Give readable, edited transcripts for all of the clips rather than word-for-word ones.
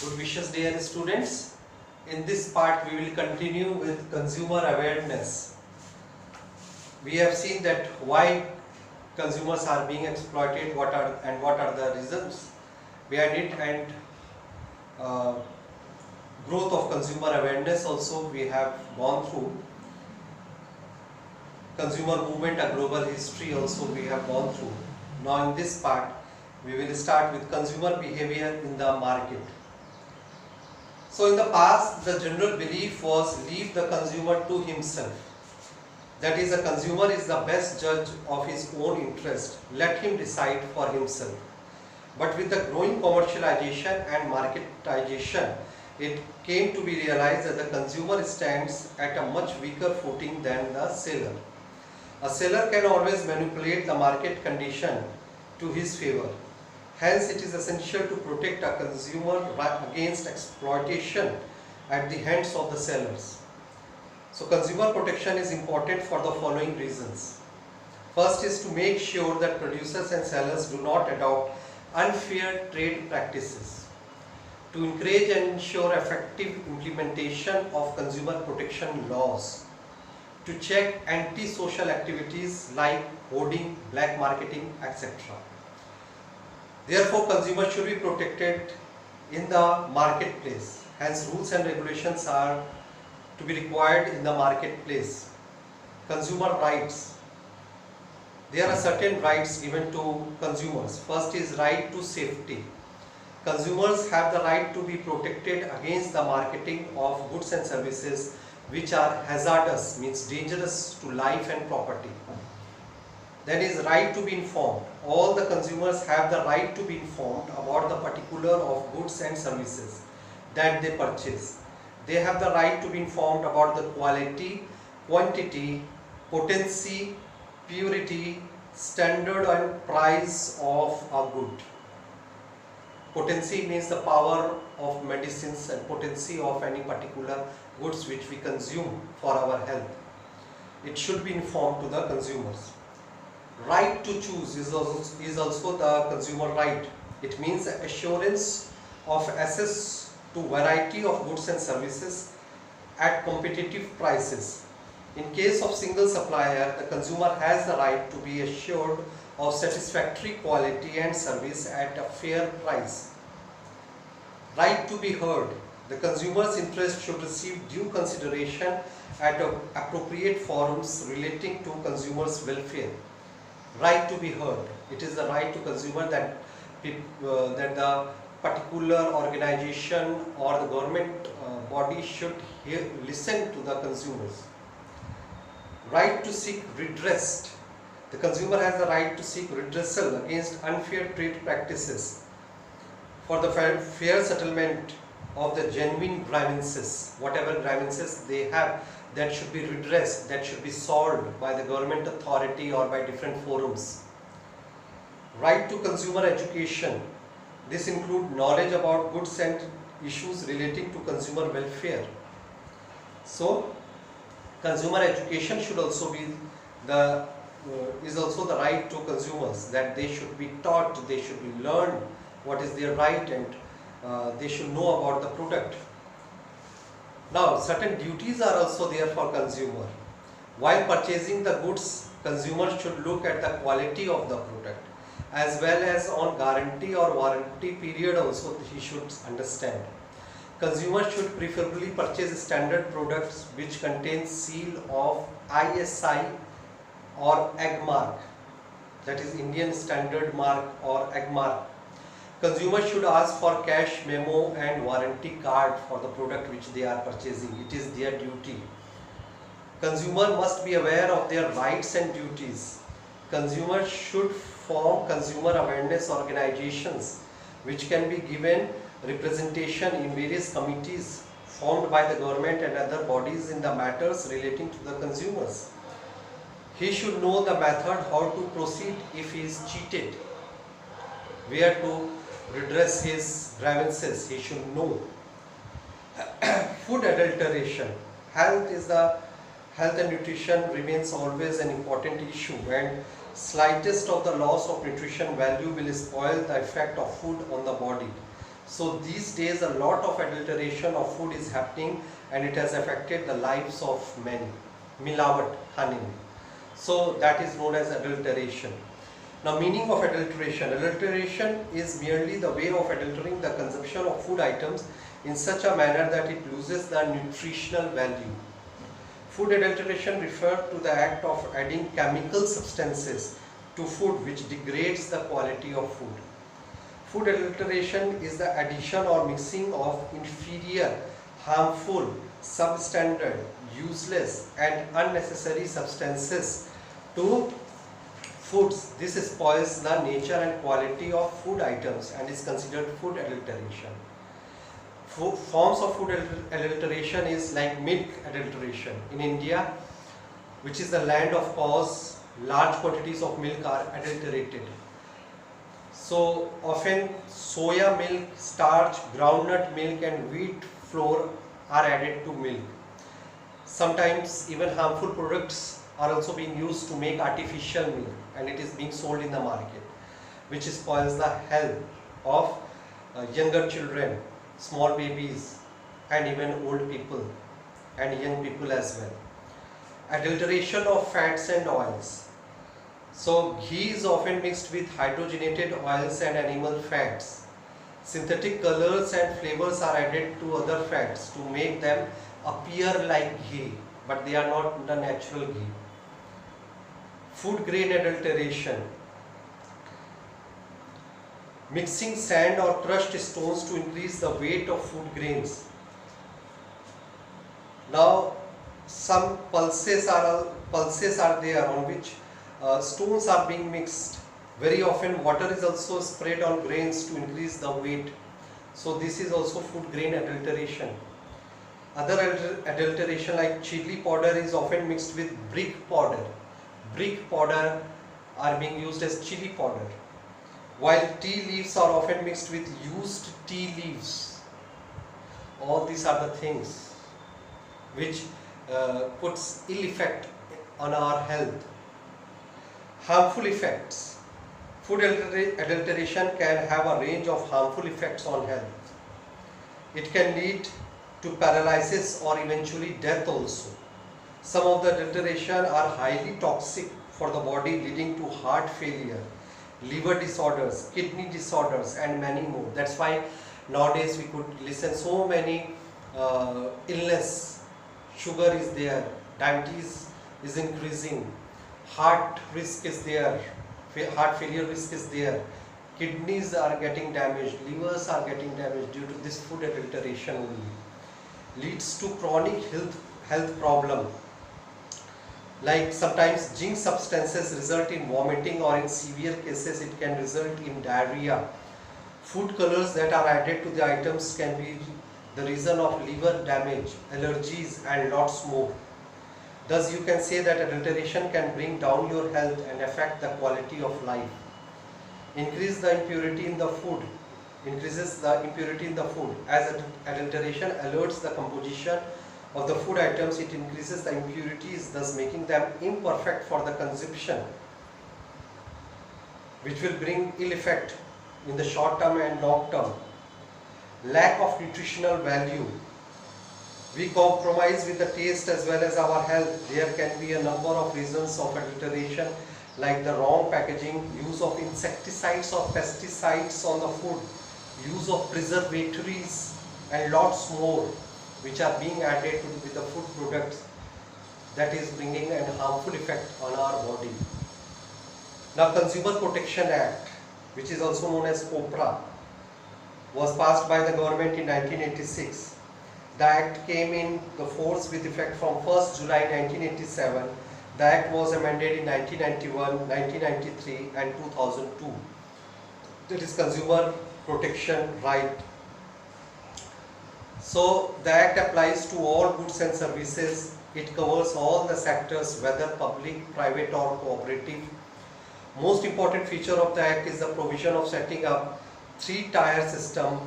Good wishes, dear students. In this part we will continue with consumer awareness. We have seen that why consumers are being exploited, what are the reasons behind it, and uh, growth of consumer awareness also we have gone through. Consumer movement, a global history also we have gone through. Now in this part we will start with consumer behavior in the market. So in the past, the general belief was leave the consumer to himself. That is, a consumer is the best judge of his own interest. Let him decide for himself. But with the growing commercialization and marketization, it came to be realized that the consumer stands at a much weaker footing than the seller. A seller can always manipulate the market condition to his favor. Hence, it is essential to protect a consumer against exploitation at the hands of the sellers. So, consumer protection is important for the following reasons. First is to make sure that producers and sellers do not adopt unfair trade practices. To encourage and ensure effective implementation of consumer protection laws. To check anti-social activities like hoarding, black marketing, etc. Therefore, consumers should be protected in the marketplace. Hence, rules and regulations are to be required in the marketplace. Consumer rights. There are certain rights given to consumers. First is right to safety. Consumers have the right to be protected against the marketing of goods and services which are hazardous, means dangerous to life and property. Then is right to be informed. All the consumers have the right to be informed about the particular of goods and services that they purchase. They have the right to be informed about the quality, quantity, potency, purity, standard and price of a good. Potency means the power of medicines and potency of any particular goods which we consume for our health. It should be informed to the consumers. Right to choose is also the consumer right. It means assurance of access to variety of goods and services at competitive prices. In case of single supplier, the consumer has the right to be assured of satisfactory quality and service at a fair price. Right to be heard. The consumer's interest should receive due consideration at appropriate forums relating to consumers' welfare. Right to be heard. It is the right to consumer that the particular organization or the government body should listen to the consumers. Right to seek redress. The consumer has the right to seek redressal against unfair trade practices for the fair settlement of the genuine grievances. Whatever grievances they have, that should be redressed, that should be solved by the government authority or by different forums. Right to consumer education. This includes knowledge about goods and issues relating to consumer welfare. So, consumer education should also be is also the right to consumers, that they should be taught, they should be learned what is their right, and they should know about the product. Now, certain duties are also there for consumer. While purchasing the goods, consumers should look at the quality of the product as well as on guarantee or warranty period also he should understand. Consumers should preferably purchase standard products which contain seal of ISI or AG mark, that is Indian Standard Mark or AG mark. Consumers should ask for cash memo and warranty card for the product which they are purchasing. It is their duty. Consumer must be aware of their rights and duties. Consumers should form consumer awareness organizations which can be given representation in various committees formed by the government and other bodies in the matters relating to the consumers. He should know the method how to proceed if he is cheated, where to redress his grievances, he should know. Food adulteration. Health and nutrition remains always an important issue, and slightest of the loss of nutrition value will spoil the effect of food on the body. So these days a lot of adulteration of food is happening and it has affected the lives of many. Milawat honey. So that is known as adulteration. Now, meaning of adulteration. Adulteration is merely the way of adulterating the consumption of food items in such a manner that it loses the nutritional value. Food adulteration refers to the act of adding chemical substances to food which degrades the quality of food. Food adulteration is the addition or mixing of inferior, harmful, substandard, useless and unnecessary substances to foods. This spoils the nature and quality of food items and is considered food adulteration. Forms of food adulteration is like milk adulteration. In India, which is the land of cows, large quantities of milk are adulterated. So often soya milk, starch, groundnut milk and wheat flour are added to milk. Sometimes even harmful products are also being used to make artificial milk and it is being sold in the market, which spoils the health of younger children, small babies and even old people and young people as well. Adulteration of fats and oils. So ghee is often mixed with hydrogenated oils and animal fats. Synthetic colors and flavors are added to other fats to make them appear like ghee, but they are not the natural ghee. Food grain adulteration. Mixing sand or crushed stones to increase the weight of food grains. Now some pulses are there on which stones are being mixed. Very often water is also sprayed on grains to increase the weight. So this is also food grain adulteration. Other adulteration like chili powder is often mixed with brick powder. Brick powder are being used as chili powder. While tea leaves are often mixed with used tea leaves. All these are the things which puts ill effect on our health. Harmful effects. Food adulteration can have a range of harmful effects on health. It can lead to paralysis or eventually death also. Some of the adulteration are highly toxic for the body, leading to heart failure, liver disorders, kidney disorders and many more. That's why nowadays we could listen so many illness. Sugar is there, diabetes is increasing, heart risk is there, heart failure risk is there, kidneys are getting damaged, livers are getting damaged due to this food adulteration only. Leads to chronic health problem. Like sometimes zinc substances result in vomiting or in severe cases it can result in diarrhea. Food colors that are added to the items can be the reason of liver damage, allergies and lots more. Thus you can say that adulteration can bring down your health and affect the quality of life. Increases the impurity in the food. As adulteration alerts the composition of the food items, it increases the impurities, thus making them imperfect for the consumption, which will bring ill effect in the short term and long term. Lack of nutritional value. We compromise with the taste as well as our health. There can be a number of reasons of adulteration, like the wrong packaging, use of insecticides or pesticides on the food, use of preservatives and lots more which are being added with the food products, that is bringing a harmful effect on our body. Now Consumer Protection Act, which is also known as COPRA, was passed by the government in 1986. The Act came in the force with effect from 1st July 1987. The Act was amended in 1991, 1993 and 2002. That is Consumer Protection Right. So the Act applies to all goods and services. It covers all the sectors, whether public, private or cooperative. Most important feature of the Act is the provision of setting up three-tier system,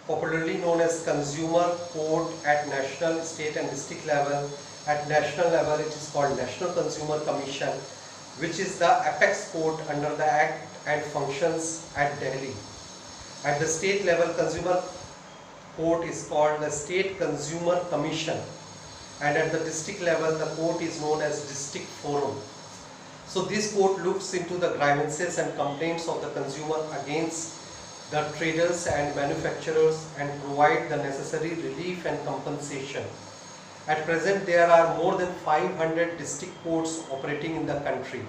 popularly known as Consumer Court at national, state and district level. At national level it is called National Consumer Commission, which is the apex court under the Act and functions at Delhi. At the state level, consumer court is called the State Consumer Commission, and at the district level the court is known as District Forum. So this court looks into the grievances and complaints of the consumer against the traders and manufacturers and provide the necessary relief and compensation. At present there are more than 500 district courts operating in the country.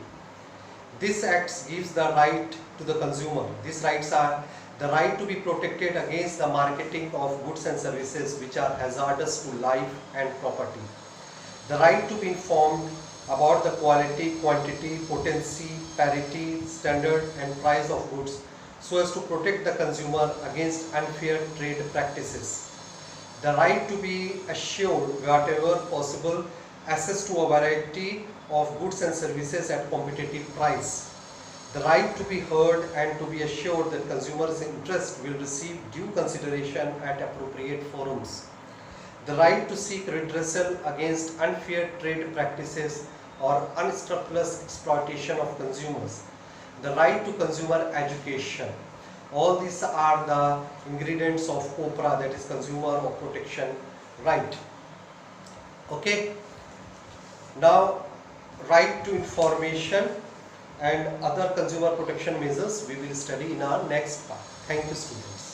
This act gives the right to the consumer. These rights are the right to be protected against the marketing of goods and services which are hazardous to life and property. The right to be informed about the quality, quantity, potency, parity, standard and price of goods so as to protect the consumer against unfair trade practices. The right to be assured whatever possible access to a variety of goods and services at competitive price. The right to be heard and to be assured that consumers' interest will receive due consideration at appropriate forums. The right to seek redressal against unfair trade practices or unscrupulous exploitation of consumers. The right to consumer education. All these are the ingredients of COPRA, that is Consumer Protection Right. Okay. Now, right to information and other consumer protection measures we will study in our next part. Thank you, students.